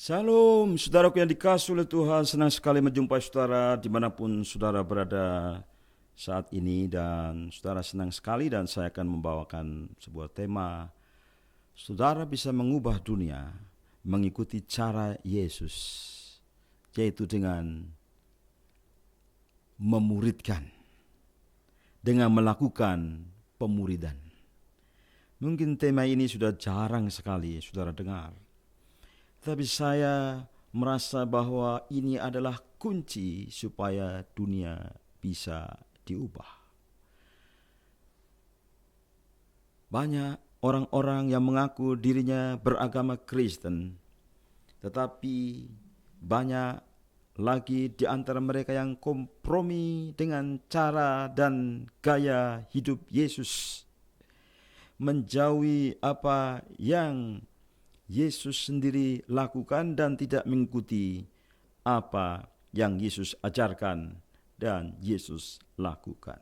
Salam, saudaraku yang dikasihi oleh Tuhan. Senang sekali menjumpai saudara dimanapun saudara berada saat ini. Dan saudara senang sekali dan saya akan membawakan sebuah tema. Saudara bisa mengubah dunia mengikuti cara Yesus, yaitu dengan memuridkan, dengan melakukan pemuridan. Mungkin tema ini sudah jarang sekali saudara dengar. Tapi saya merasa bahwa ini adalah kunci supaya dunia bisa diubah. Banyak orang-orang yang mengaku dirinya beragama Kristen, tetapi banyak lagi di antara mereka yang kompromi dengan cara dan gaya hidup Yesus, menjauhi apa yang Yesus sendiri lakukan dan tidak mengikuti apa yang Yesus ajarkan dan Yesus lakukan.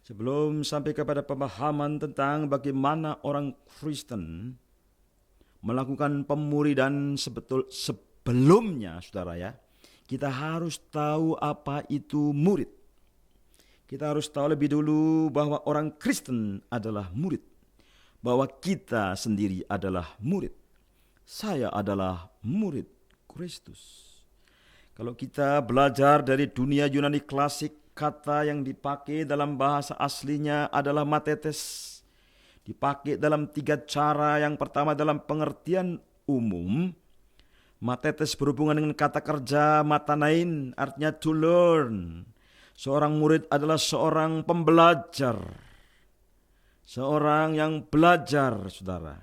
Sebelum sampai kepada pemahaman tentang bagaimana orang Kristen melakukan pemuridan sebelumnya, saudara ya, kita harus tahu apa itu murid. Kita harus tahu lebih dulu bahwa orang Kristen adalah murid. Bahwa kita sendiri adalah murid. Saya adalah murid Kristus. Kalau kita belajar dari dunia Yunani klasik, kata yang dipakai dalam bahasa aslinya adalah matetes. Dipakai dalam 3 cara. Yang pertama dalam pengertian umum. Matetes berhubungan dengan kata kerja matanain, artinya to learn. Seorang murid adalah seorang pembelajar. Seorang yang belajar, saudara.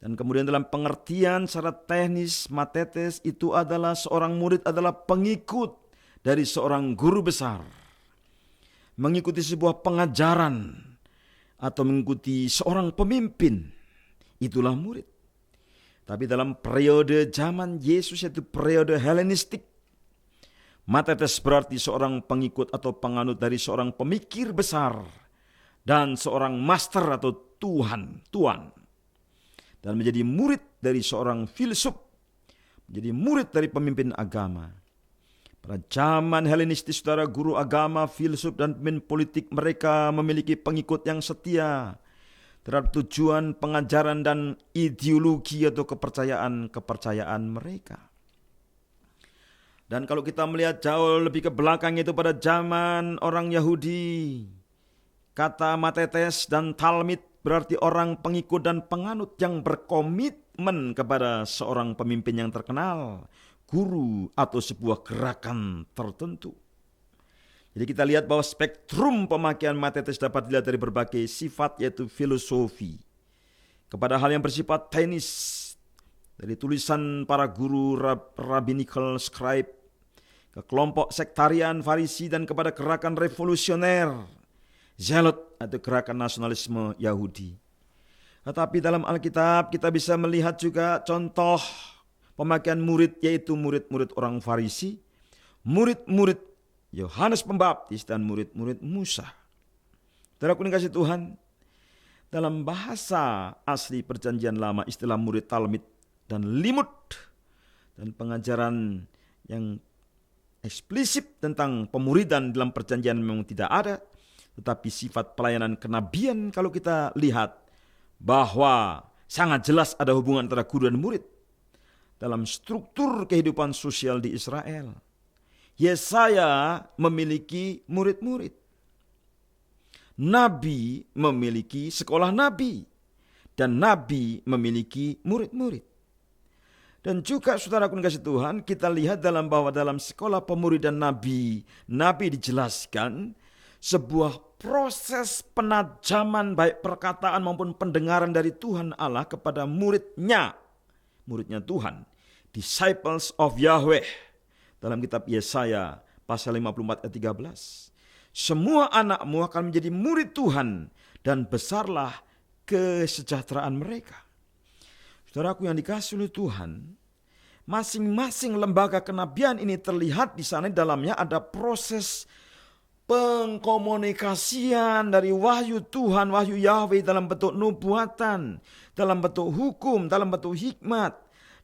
Dan kemudian dalam pengertian secara teknis, matetes itu adalah seorang murid adalah pengikut dari seorang guru besar. Mengikuti sebuah pengajaran atau mengikuti seorang pemimpin. Itulah murid. Tapi dalam periode zaman Yesus, yaitu periode Helenistik, matetes berarti seorang pengikut atau penganut dari seorang pemikir besar dan seorang master atau tuan. Dan menjadi murid dari seorang filsuf, menjadi murid dari pemimpin agama. Pada zaman Helenistis, saudara, guru agama, filsuf, dan pemimpin politik mereka memiliki pengikut yang setia terhadap tujuan pengajaran dan ideologi atau kepercayaan mereka. Dan kalau kita melihat jauh lebih ke belakang, itu pada zaman orang Yahudi, kata matetes dan talmid berarti orang pengikut dan penganut yang berkomitmen kepada seorang pemimpin yang terkenal, guru atau sebuah gerakan tertentu. Jadi kita lihat bahwa spektrum pemakaian matetes dapat dilihat dari berbagai sifat, yaitu filosofi, kepada hal yang bersifat teknis, dari tulisan para guru rabbinical scribe, ke kelompok sektarian Farisi, dan kepada gerakan revolusioner Zelot atau gerakan nasionalisme Yahudi. Tetapi dalam Alkitab kita bisa melihat juga contoh pemakaian murid, yaitu murid-murid orang Farisi, murid-murid Yohanes Pembaptis, dan murid-murid Musa. Saudaraku yang kasih Tuhan, dalam bahasa asli Perjanjian Lama, istilah murid talmid dan limud dan pengajaran yang eksplisit tentang pemuridan dalam perjanjian memang tidak ada. Tetapi sifat pelayanan kenabian kalau kita lihat bahwa sangat jelas ada hubungan antara guru dan murid dalam struktur kehidupan sosial di Israel. Yesaya memiliki murid-murid. Nabi memiliki sekolah nabi. Dan nabi memiliki murid-murid. Dan juga saudara yang kasih Tuhan, kita lihat bahwa dalam sekolah pemuridan nabi, nabi dijelaskan sebuah proses penajaman baik perkataan maupun pendengaran dari Tuhan Allah kepada muridnya Tuhan, disciples of Yahweh. Dalam kitab Yesaya pasal 54 ayat 13. Semua anakmu akan menjadi murid Tuhan dan besarlah kesejahteraan mereka. Saudaraku yang dikasihi oleh Tuhan, masing-masing lembaga kenabian ini terlihat di sana, dalamnya ada proses pengkomunikasian dari wahyu Tuhan, wahyu Yahweh dalam bentuk nubuatan, dalam bentuk hukum, dalam bentuk hikmat,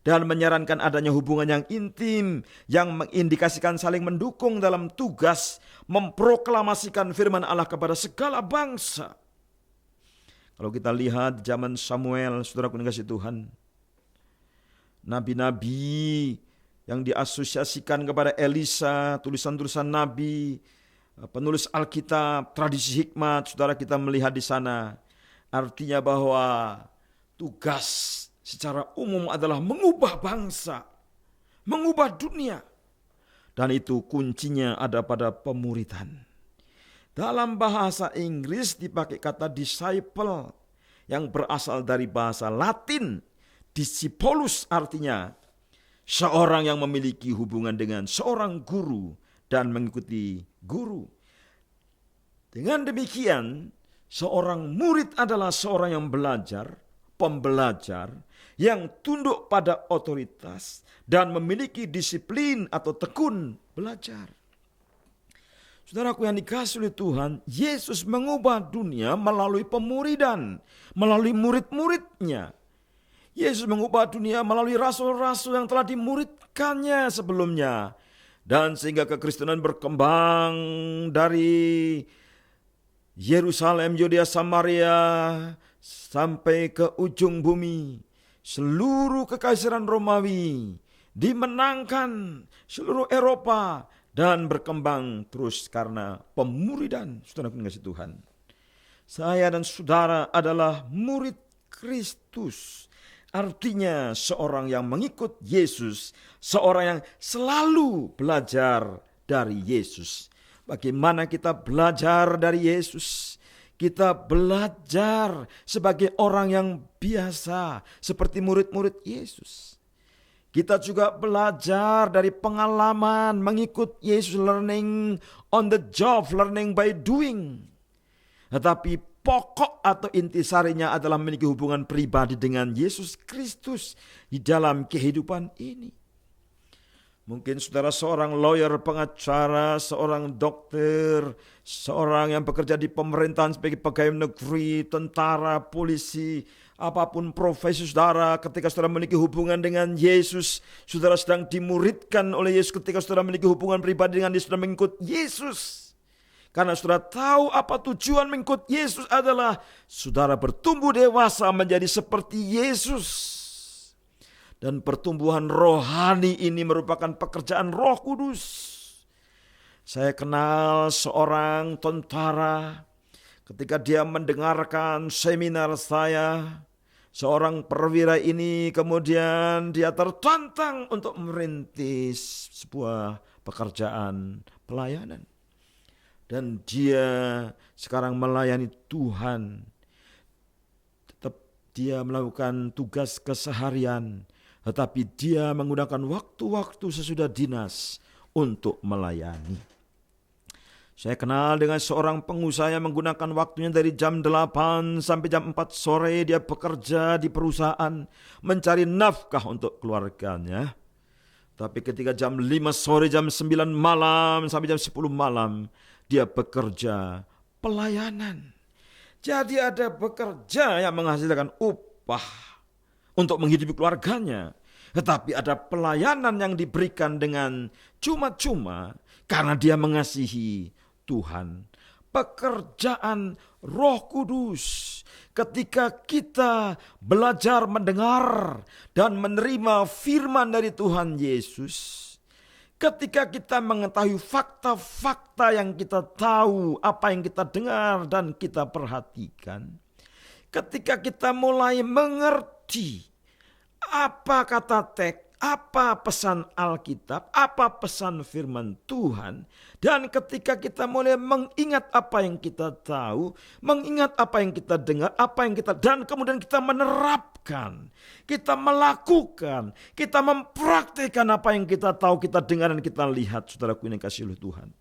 dan menyarankan adanya hubungan yang intim yang mengindikasikan saling mendukung dalam tugas memproklamasikan firman Allah kepada segala bangsa. Kalau kita lihat zaman Samuel, saudaraku yang kasih Tuhan, nabi-nabi yang diasosiasikan kepada Elisa, tulisan-tulisan nabi, penulis Alkitab, tradisi hikmat, saudara kita melihat di sana. Artinya bahwa tugas secara umum adalah mengubah bangsa, mengubah dunia. Dan itu kuncinya ada pada pemuridan. Dalam bahasa Inggris dipakai kata disciple yang berasal dari bahasa Latin. Discipulus artinya seorang yang memiliki hubungan dengan seorang guru dan mengikuti guru. Dengan demikian, seorang murid adalah seorang yang belajar, pembelajar, yang tunduk pada otoritas dan memiliki disiplin atau tekun belajar. Saudaraku yang dikasihi oleh Tuhan, Yesus mengubah dunia melalui pemuridan, melalui murid-muridnya. Yesus mengubah dunia melalui rasul-rasul yang telah dimuridkannya sebelumnya. Dan sehingga kekristenan berkembang dari Yerusalem, Yudea, Samaria, sampai ke ujung bumi. Seluruh kekaisaran Romawi dimenangkan seluruh Eropa dan berkembang terus karena pemuridan. Saudara kasih Tuhan, saya dan saudara adalah murid Kristus. Artinya seorang yang mengikut Yesus, seorang yang selalu belajar dari Yesus. Bagaimana kita belajar dari Yesus? Kita belajar sebagai orang yang biasa, seperti murid-murid Yesus. Kita juga belajar dari pengalaman mengikut Yesus, learning on the job, learning by doing. Tetapi pokok atau intisarinya adalah memiliki hubungan pribadi dengan Yesus Kristus di dalam kehidupan ini. Mungkin saudara seorang lawyer, pengacara, seorang dokter, seorang yang bekerja di pemerintahan sebagai pegawai negeri, tentara, polisi, apapun profesi saudara, ketika saudara memiliki hubungan dengan Yesus, saudara sedang dimuridkan oleh Yesus. Ketika saudara memiliki hubungan pribadi dengan Yesus, saudara mengikut Yesus. Karena saudara tahu apa tujuan mengikut Yesus adalah saudara bertumbuh dewasa menjadi seperti Yesus. Dan pertumbuhan rohani ini merupakan pekerjaan Roh Kudus. Saya kenal seorang tentara, ketika dia mendengarkan seminar saya, seorang perwira ini kemudian dia tertantang untuk merintis sebuah pekerjaan pelayanan. Dan dia sekarang melayani Tuhan. Tetap dia melakukan tugas keseharian, tetapi dia menggunakan waktu-waktu sesudah dinas untuk melayani. Saya kenal dengan seorang pengusaha yang menggunakan waktunya dari jam 8 sampai jam 4 sore. Dia bekerja di perusahaan mencari nafkah untuk keluarganya. Tapi ketika jam 5 sore, jam 9 malam sampai jam 10 malam, dia bekerja pelayanan. Jadi ada bekerja yang menghasilkan upah untuk menghidupi keluarganya. Tetapi ada pelayanan yang diberikan dengan cuma-cuma karena dia mengasihi Tuhan. Pekerjaan Roh Kudus. Ketika kita belajar mendengar dan menerima firman dari Tuhan Yesus, ketika kita mengetahui fakta-fakta yang kita tahu, apa yang kita dengar dan kita perhatikan, ketika kita mulai mengerti apa kata teks, apa pesan Alkitab, apa pesan firman Tuhan, dan ketika kita mulai mengingat apa yang kita tahu, mengingat apa yang kita dengar, apa yang kita, dan kemudian kita menerapkan, kita melakukan, kita mempraktikkan apa yang kita tahu, kita dengar dan kita lihat, saudaraku yang kasih oleh Tuhan.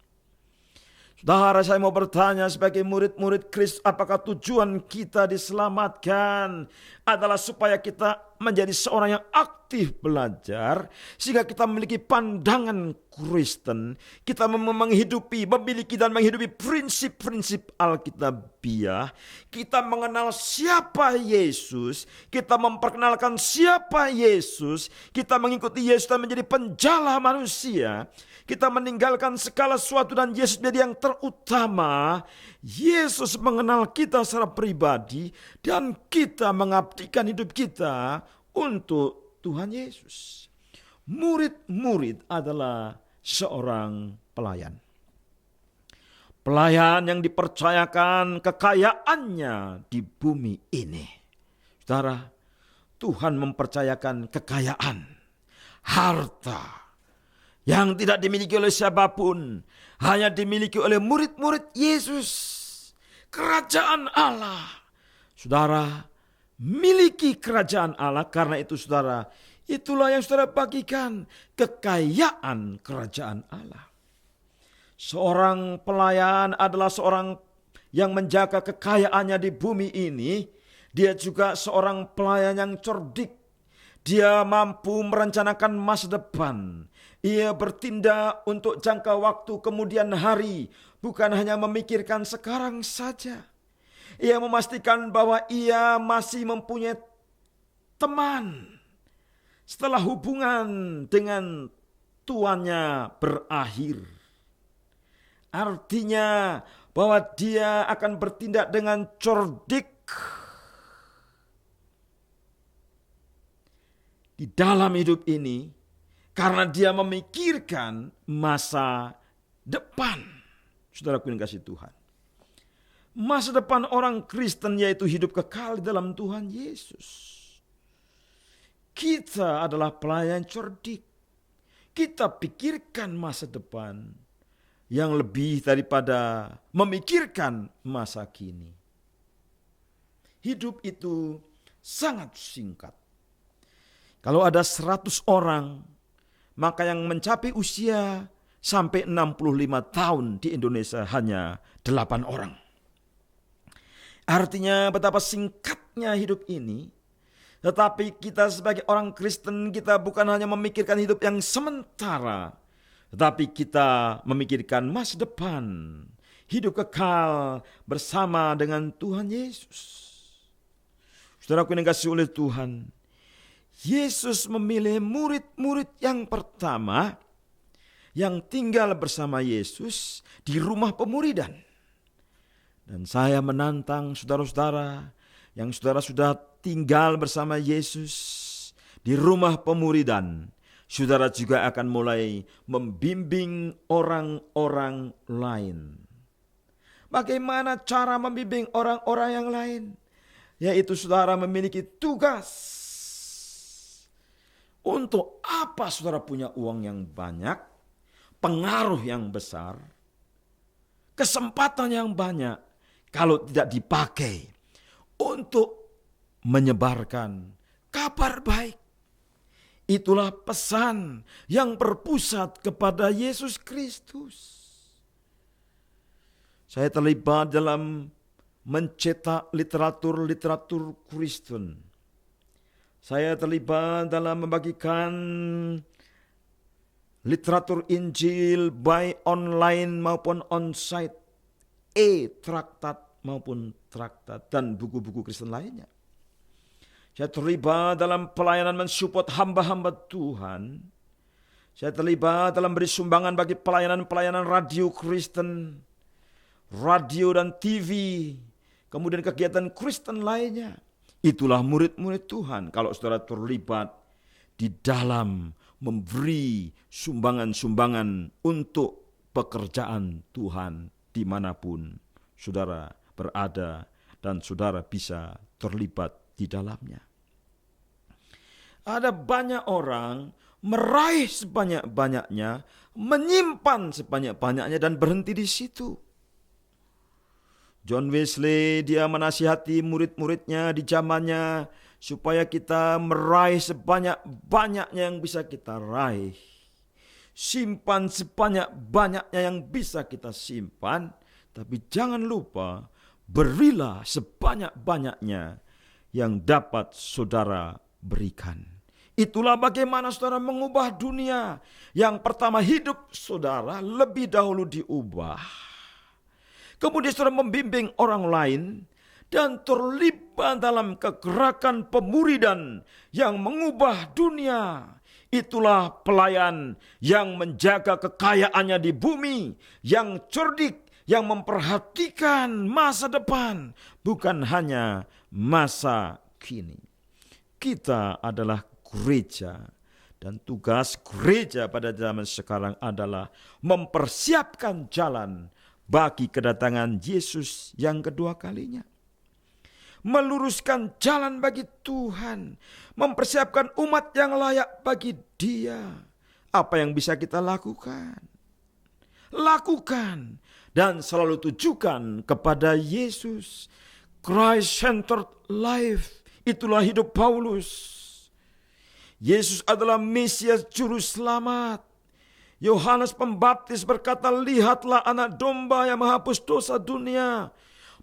Saudara, saya mau bertanya sebagai murid-murid Kristus, apakah tujuan kita diselamatkan adalah supaya kita menjadi seorang yang aktif belajar, sehingga kita memiliki pandangan Kristen, kita memiliki dan menghidupi prinsip-prinsip Alkitabiah, kita mengenal siapa Yesus, kita memperkenalkan siapa Yesus, kita mengikuti Yesus dan menjadi penjala manusia, kita meninggalkan segala sesuatu dan Yesus menjadi yang terutama. Yesus mengenal kita secara pribadi dan kita mengabdikan hidup kita untuk Tuhan Yesus. Murid-murid adalah seorang pelayan. Pelayan yang dipercayakan kekayaannya di bumi ini. Saudara, Tuhan mempercayakan kekayaan, harta yang tidak dimiliki oleh siapapun, hanya dimiliki oleh murid-murid Yesus. Kerajaan Allah. Saudara, miliki kerajaan Allah, karena itu saudara, itulah yang saudara bagikan, kekayaan kerajaan Allah. Seorang pelayan adalah seorang yang menjaga kekayaannya di bumi ini. Dia juga seorang pelayan yang cerdik. Dia mampu merencanakan masa depan. Ia bertindak untuk jangka waktu kemudian hari, bukan hanya memikirkan sekarang saja. Ia memastikan bahwa ia masih mempunyai teman setelah hubungan dengan tuannya berakhir. Artinya bahwa dia akan bertindak dengan cerdik di dalam hidup ini, karena dia memikirkan masa depan. Saudaraku yang kasih Tuhan, masa depan orang Kristen yaitu hidup kekal di dalam Tuhan Yesus. Kita adalah pelayan cerdik. Kita pikirkan masa depan yang lebih daripada memikirkan masa kini. Hidup itu sangat singkat. Kalau ada 100 orang, maka yang mencapai usia sampai 65 tahun di Indonesia hanya 8 orang. Artinya betapa singkatnya hidup ini. Tetapi kita sebagai orang Kristen, kita bukan hanya memikirkan hidup yang sementara, tetapi kita memikirkan masa depan, hidup kekal bersama dengan Tuhan Yesus. Saudaraku yang dikasihi oleh Tuhan, Yesus memilih murid-murid yang pertama yang tinggal bersama Yesus di rumah pemuridan. Dan saya menantang saudara-saudara yang saudara sudah tinggal bersama Yesus di rumah pemuridan, saudara juga akan mulai membimbing orang-orang lain. Bagaimana cara membimbing orang-orang yang lain? Yaitu saudara memiliki tugas. Untuk apa saudara punya uang yang banyak, pengaruh yang besar, kesempatan yang banyak, kalau tidak dipakai untuk menyebarkan kabar baik? Itulah pesan yang berpusat kepada Yesus Kristus. Saya terlibat dalam mencetak literatur Kristen. Saya terlibat dalam membagikan literatur Injil baik online maupun onsite, traktat maupun traktat, dan buku-buku Kristen lainnya. Saya terlibat dalam pelayanan mensupport hamba-hamba Tuhan. Saya terlibat dalam beri sumbangan bagi pelayanan-pelayanan radio Kristen, radio dan TV, kemudian kegiatan Kristen lainnya. Itulah murid-murid Tuhan. Kalau saudara terlibat di dalam memberi sumbangan-sumbangan untuk pekerjaan Tuhan dimanapun saudara berada dan saudara bisa terlibat di dalamnya. Ada banyak orang meraih sebanyak-banyaknya, menyimpan sebanyak-banyaknya dan berhenti di situ. John Wesley, dia menasihati murid-muridnya di zamannya supaya kita meraih sebanyak-banyaknya yang bisa kita raih. Simpan sebanyak-banyaknya yang bisa kita simpan, tapi jangan lupa berilah sebanyak-banyaknya yang dapat saudara berikan. Itulah bagaimana saudara mengubah dunia. Yang pertama, hidup saudara lebih dahulu diubah. Kemudian saudara membimbing orang lain dan terlibat dalam kegerakan pemuridan yang mengubah dunia. Itulah pelayan yang menjaga kekayaannya di bumi, yang cerdik, yang memperhatikan masa depan, bukan hanya masa kini. Kita adalah gereja, dan tugas gereja pada zaman sekarang adalah mempersiapkan jalan bagi kedatangan Yesus yang kedua kalinya. Meluruskan jalan bagi Tuhan, mempersiapkan umat yang layak bagi Dia. Apa yang bisa kita lakukan? Lakukan dan selalu tujukan kepada Yesus. Christ-centered life, itulah hidup Paulus. Yesus adalah Mesias Juru Selamat. Yohanes Pembaptis berkata, lihatlah anak domba yang menghapus dosa dunia.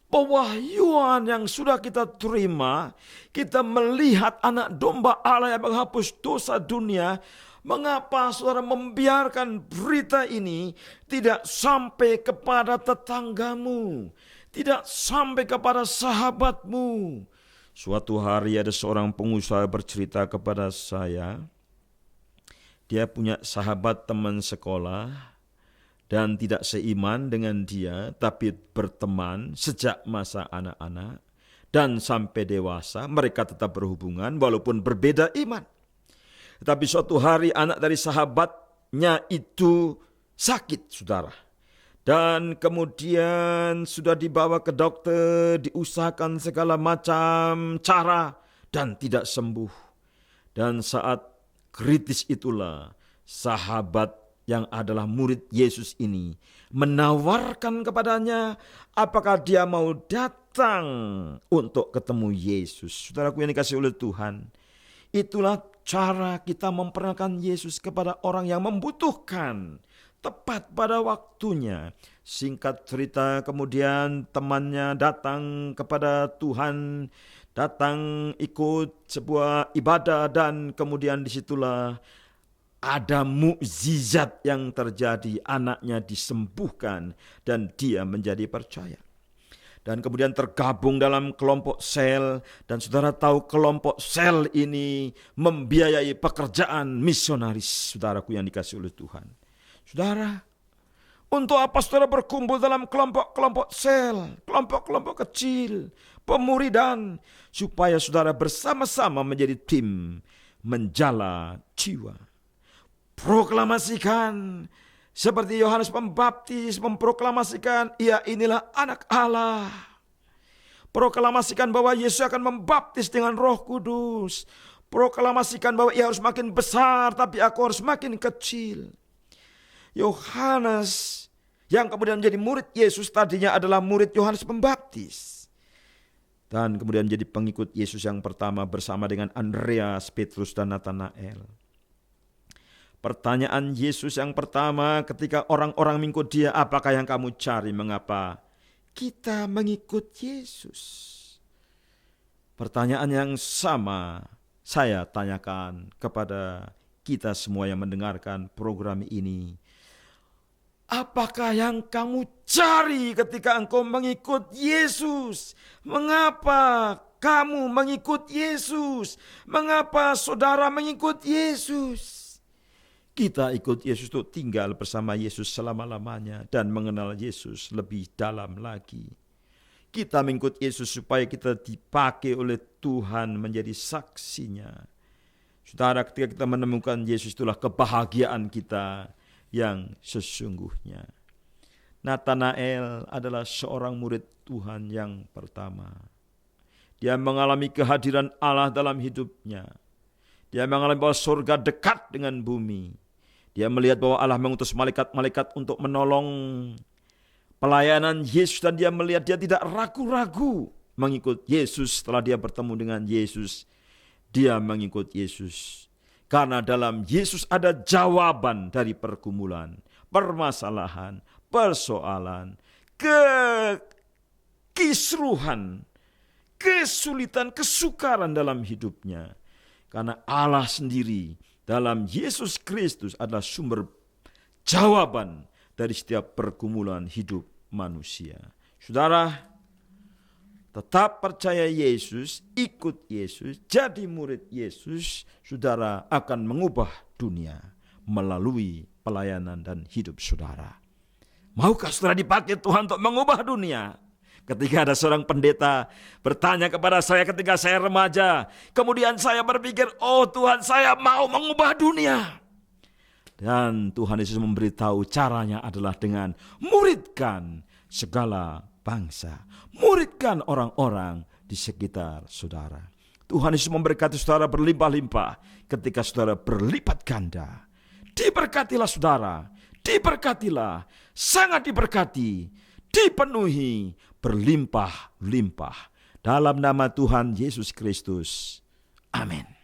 Pewahyuan yang sudah kita terima, kita melihat anak domba Allah yang menghapus dosa dunia. Mengapa saudara membiarkan berita ini tidak sampai kepada tetanggamu, tidak sampai kepada sahabatmu? Suatu hari ada seorang pengusaha bercerita kepada saya, dia punya sahabat teman sekolah dan tidak seiman dengan dia, tapi berteman sejak masa anak-anak dan sampai dewasa. Mereka tetap berhubungan walaupun berbeda iman. Tetapi suatu hari anak dari sahabatnya itu sakit, saudara. Dan kemudian sudah dibawa ke dokter, diusahakan segala macam cara dan tidak sembuh. Dan saat kritis itulah sahabat yang adalah murid Yesus ini menawarkan kepadanya apakah dia mau datang untuk ketemu Yesus. Saudaraku yang dikasihi oleh Tuhan, itulah cara kita memperkenalkan Yesus kepada orang yang membutuhkan. Tepat pada waktunya. Singkat cerita, kemudian temannya datang kepada Tuhan, datang ikut sebuah ibadah, dan kemudian disitulah ada mukjizat yang terjadi. Anaknya disembuhkan dan dia menjadi percaya. Dan kemudian tergabung dalam kelompok sel, dan saudara tahu kelompok sel ini membiayai pekerjaan misionaris, saudaraku yang dikasihi oleh Tuhan. Saudara, untuk apa saudara berkumpul dalam kelompok-kelompok sel, kelompok-kelompok kecil, pemuridan, supaya saudara bersama-sama menjadi tim menjala jiwa. Proklamasikan, seperti Yohanes Pembaptis memproklamasikan, ia inilah anak Allah. Proklamasikan bahwa Yesus akan membaptis dengan Roh Kudus. Proklamasikan bahwa ia harus makin besar, tapi aku harus makin kecil. Yohanes yang kemudian menjadi murid Yesus tadinya adalah murid Yohanes Pembaptis. Dan kemudian menjadi pengikut Yesus yang pertama bersama dengan Andreas, Petrus, dan Nathanael. Pertanyaan Yesus yang pertama ketika orang-orang mengikut dia, apakah yang kamu cari? Mengapa kita mengikut Yesus? Pertanyaan yang sama saya tanyakan kepada kita semua yang mendengarkan program ini. Apakah yang kamu cari ketika engkau mengikut Yesus? Mengapa kamu mengikut Yesus? Mengapa saudara mengikut Yesus? Kita ikut Yesus itu tinggal bersama Yesus selama-lamanya dan mengenal Yesus lebih dalam lagi. Kita mengikut Yesus supaya kita dipakai oleh Tuhan menjadi saksinya. Saudara, ketika kita menemukan Yesus, itulah kebahagiaan kita yang sesungguhnya. Nathanael adalah seorang murid Tuhan yang pertama. Dia mengalami kehadiran Allah dalam hidupnya. Dia mengalami bahwa surga dekat dengan bumi. Dia melihat bahwa Allah mengutus malaikat-malaikat untuk menolong pelayanan Yesus, dan dia melihat dia tidak ragu-ragu mengikut Yesus. Setelah dia bertemu dengan Yesus, dia mengikut Yesus. Karena dalam Yesus ada jawaban dari pergumulan, permasalahan, persoalan, kisruhan, kesulitan, kesukaran dalam hidupnya. Karena Allah sendiri dalam Yesus Kristus adalah sumber jawaban dari setiap pergumulan hidup manusia. Saudara, tetap percaya Yesus, ikut Yesus, jadi murid Yesus, saudara akan mengubah dunia melalui pelayanan dan hidup saudara. Maukah saudara dipakai Tuhan untuk mengubah dunia? Ketika ada seorang pendeta bertanya kepada saya ketika saya remaja, kemudian saya berpikir, oh Tuhan, saya mau mengubah dunia. Dan Tuhan Yesus memberitahu caranya adalah dengan muridkan segala bangsa, muridkan orang-orang di sekitar saudara. Tuhan Yesus memberkati saudara berlimpah-limpah ketika saudara berlipat ganda. Diberkatilah saudara, diberkatilah, sangat diberkati, dipenuhi, berlimpah-limpah. Dalam nama Tuhan Yesus Kristus. Amin.